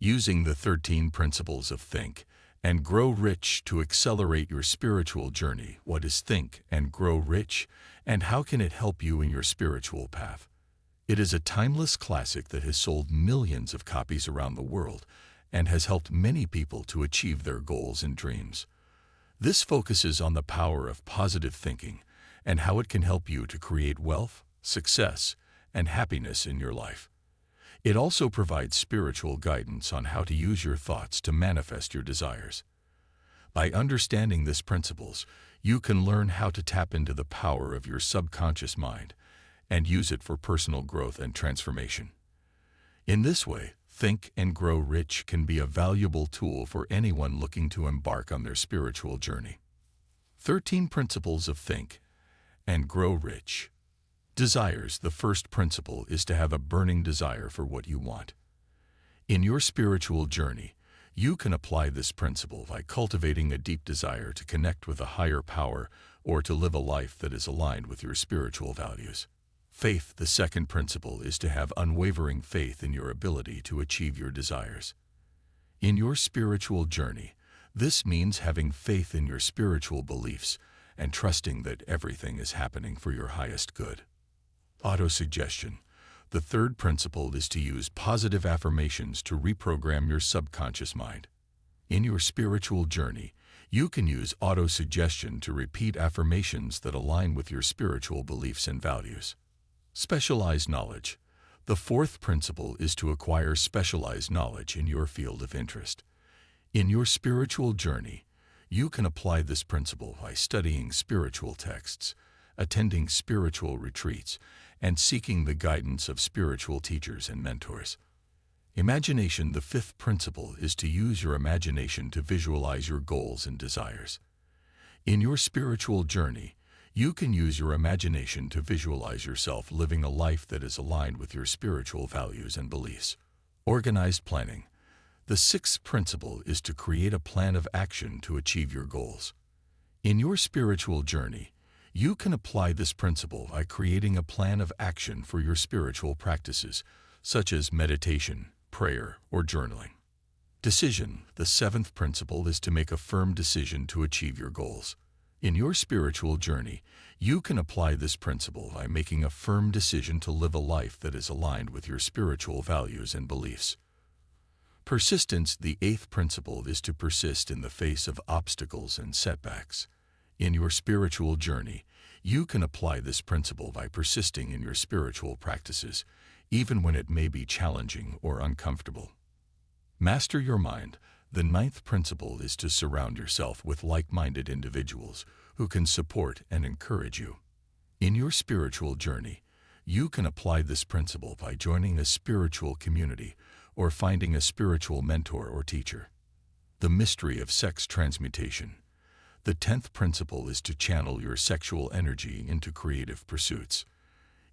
Using the 13 principles of Think and Grow Rich to accelerate your spiritual journey. What is Think and Grow Rich, and how can it help you in your spiritual path? It is a timeless classic that has sold millions of copies around the world and has helped many people to achieve their goals and dreams. This focuses on the power of positive thinking and how it can help you to create wealth, success, and happiness in your life. It also provides spiritual guidance on how to use your thoughts to manifest your desires. By understanding these principles, you can learn how to tap into the power of your subconscious mind and use it for personal growth and transformation. In this way, Think and Grow Rich can be a valuable tool for anyone looking to embark on their spiritual journey. 13 Principles of Think and Grow Rich. Desires. The first principle is to have a burning desire for what you want. In your spiritual journey, you can apply this principle by cultivating a deep desire to connect with a higher power or to live a life that is aligned with your spiritual values. Faith. The second principle is to have unwavering faith in your ability to achieve your desires. In your spiritual journey, this means having faith in your spiritual beliefs and trusting that everything is happening for your highest good. Autosuggestion. The third principle is to use positive affirmations to reprogram your subconscious mind. In your spiritual journey, you can use autosuggestion to repeat affirmations that align with your spiritual beliefs and values. Specialized knowledge. The fourth principle is to acquire specialized knowledge in your field of interest. In your spiritual journey, you can apply this principle by studying spiritual texts, attending spiritual retreats, and seeking the guidance of spiritual teachers and mentors. Imagination. The fifth principle is to use your imagination to visualize your goals and desires. In your spiritual journey, you can use your imagination to visualize yourself living a life that is aligned with your spiritual values and beliefs. Organized planning. The sixth principle is to create a plan of action to achieve your goals. In your spiritual journey, you can apply this principle by creating a plan of action for your spiritual practices, such as meditation, prayer, or journaling. Decision. The seventh principle is to make a firm decision to achieve your goals. In your spiritual journey, you can apply this principle by making a firm decision to live a life that is aligned with your spiritual values and beliefs. Persistence. The eighth principle is to persist in the face of obstacles and setbacks. In your spiritual journey, you can apply this principle by persisting in your spiritual practices, even when it may be challenging or uncomfortable. Master your mind. The ninth principle is to surround yourself with like-minded individuals who can support and encourage you. In your spiritual journey, you can apply this principle by joining a spiritual community or finding a spiritual mentor or teacher. The mystery of sex transmutation. The 10th principle is to channel your sexual energy into creative pursuits.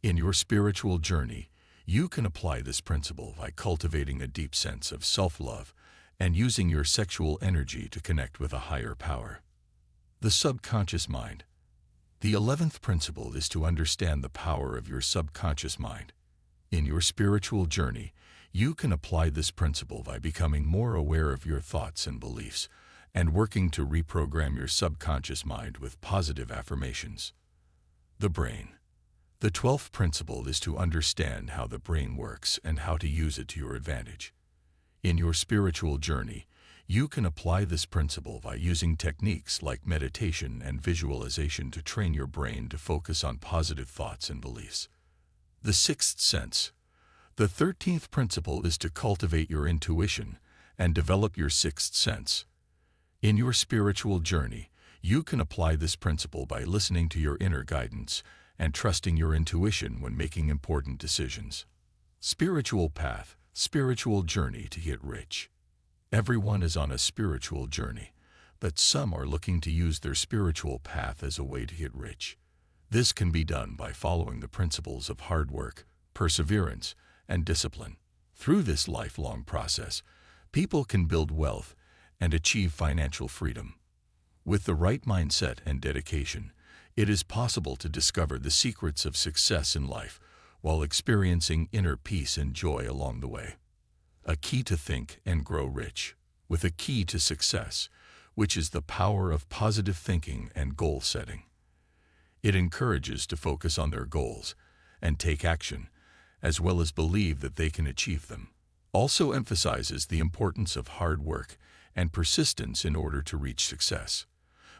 In your spiritual journey, you can apply this principle by cultivating a deep sense of self-love and using your sexual energy to connect with a higher power. The subconscious mind. The 11th principle is to understand the power of your subconscious mind. In your spiritual journey, you can apply this principle by becoming more aware of your thoughts and beliefs, and working to reprogram your subconscious mind with positive affirmations. The brain. The 12th principle is to understand how the brain works and how to use it to your advantage. In your spiritual journey, you can apply this principle by using techniques like meditation and visualization to train your brain to focus on positive thoughts and beliefs. The sixth sense. The 13th principle is to cultivate your intuition and develop your sixth sense. In your spiritual journey, you can apply this principle by listening to your inner guidance and trusting your intuition when making important decisions. Spiritual path, spiritual journey to get rich. Everyone is on a spiritual journey, but some are looking to use their spiritual path as a way to get rich. This can be done by following the principles of hard work, perseverance, and discipline. Through this lifelong process, people can build wealth and achieve financial freedom. With the right mindset and dedication, it is possible to discover the secrets of success in life while experiencing inner peace and joy along the way. a key to think and grow rich, with a key to success, which is the power of positive thinking and goal setting. It encourages to focus on their goals and take action, as well as believe that they can achieve them. Also emphasizes the importance of hard work and persistence in order to reach success.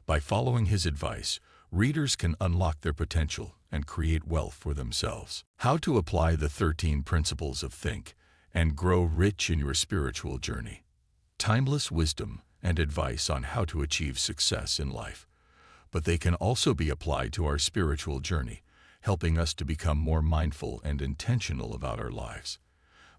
By following his advice, readers can unlock their potential and create wealth for themselves. How to apply the 13 principles of think and grow rich in your spiritual journey. Timeless wisdom and advice on how to achieve success in life. But they can also be applied to our spiritual journey, helping us to become more mindful and intentional about our lives.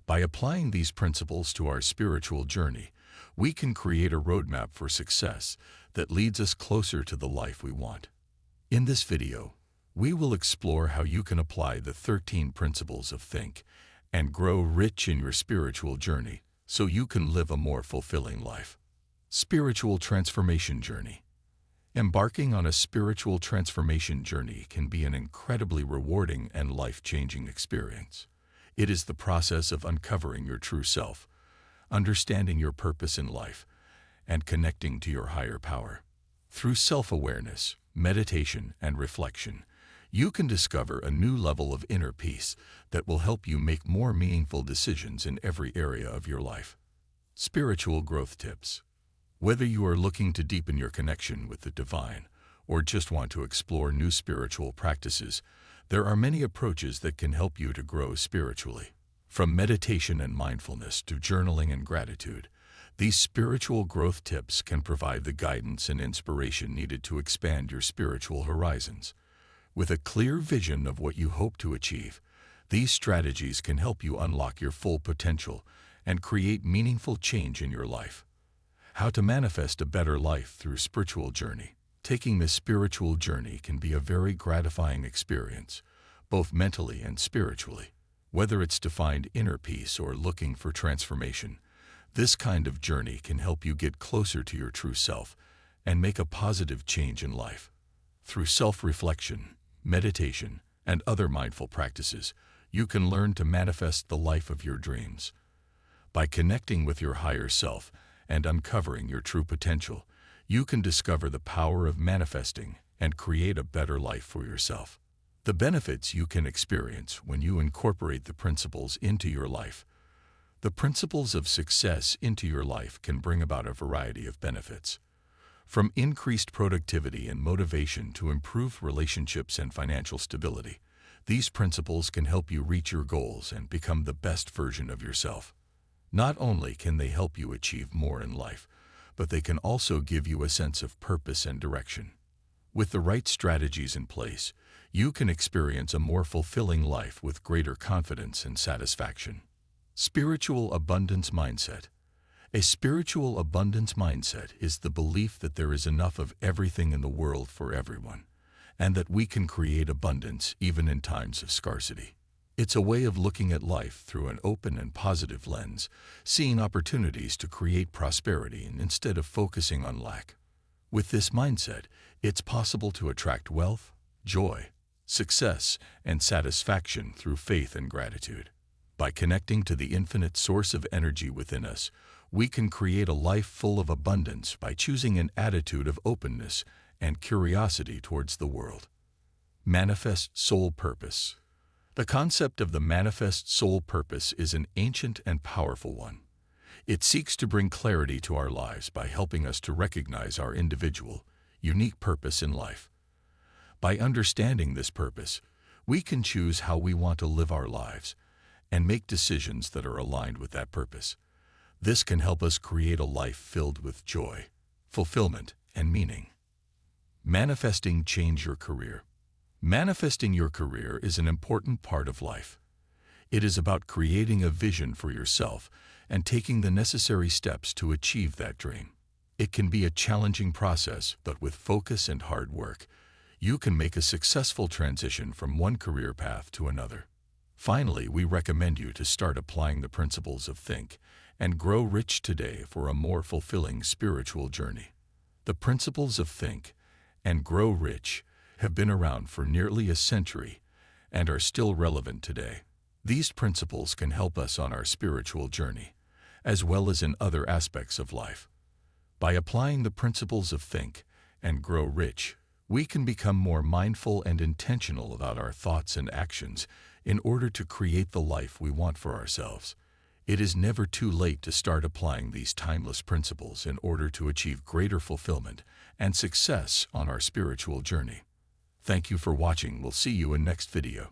By applying these principles to our spiritual journey, we can create a roadmap for success that leads us closer to the life we want. In this video, we will explore how you can apply the 13 principles of think and grow rich in your spiritual journey so you can live a more fulfilling life. Spiritual transformation journey. Embarking on a spiritual transformation journey can be an incredibly rewarding and life-changing experience. It is the process of uncovering your true self, understanding your purpose in life, and connecting to your higher power. Through self-awareness, meditation, and reflection, you can discover a new level of inner peace that will help you make more meaningful decisions in every area of your life. Spiritual growth tips. Whether you are looking to deepen your connection with the divine or just want to explore new spiritual practices, there are many approaches that can help you to grow spiritually. From meditation and mindfulness to journaling and gratitude, these spiritual growth tips can provide the guidance and inspiration needed to expand your spiritual horizons. With a clear vision of what you hope to achieve, these strategies can help you unlock your full potential and create meaningful change in your life. How to manifest a better life through spiritual journey. Taking this spiritual journey can be a very gratifying experience, both mentally and spiritually. Whether it's to find inner peace or looking for transformation, this kind of journey can help you get closer to your true self and make a positive change in life. Through self-reflection, meditation, and other mindful practices, you can learn to manifest the life of your dreams. By connecting with your higher self and uncovering your true potential, you can discover the power of manifesting and create a better life for yourself. The benefits you can experience when you incorporate the principles into your life. The principles of success into your life can bring about a variety of benefits. From increased productivity and motivation to improved relationships and financial stability, these principles can help you reach your goals and become the best version of yourself. Not only can they help you achieve more in life, but they can also give you a sense of purpose and direction. With the right strategies in place, you can experience a more fulfilling life with greater confidence and satisfaction. Spiritual abundance mindset. A spiritual abundance mindset is the belief that there is enough of everything in the world for everyone, and that we can create abundance even in times of scarcity. It's a way of looking at life through an open and positive lens, seeing opportunities to create prosperity instead of focusing on lack. With this mindset, it's possible to attract wealth, joy, success, and satisfaction through faith and gratitude. By connecting to the infinite source of energy within us, we can create a life full of abundance by choosing an attitude of openness and curiosity towards the world. Manifest soul purpose. The concept of the manifest soul purpose is an ancient and powerful one. It seeks to bring clarity to our lives by helping us to recognize our individual, unique purpose in life. By understanding this purpose, we can choose how we want to live our lives and make decisions that are aligned with that purpose. This can help us create a life filled with joy, fulfillment, and meaning. Manifesting change your career. Manifesting your career is an important part of life. It is about creating a vision for yourself and taking the necessary steps to achieve that dream. It can be a challenging process, but with focus and hard work, you can make a successful transition from one career path to another. Finally, we recommend you to start applying the principles of think and grow rich today for a more fulfilling spiritual journey. The principles of think and grow rich have been around for nearly a century and are still relevant today. These principles can help us on our spiritual journey, as well as in other aspects of life. By applying the principles of Think and Grow Rich, we can become more mindful and intentional about our thoughts and actions in order to create the life we want for ourselves. It is never too late to start applying these timeless principles in order to achieve greater fulfillment and success on our spiritual journey. Thank you for watching. We'll see you in next video.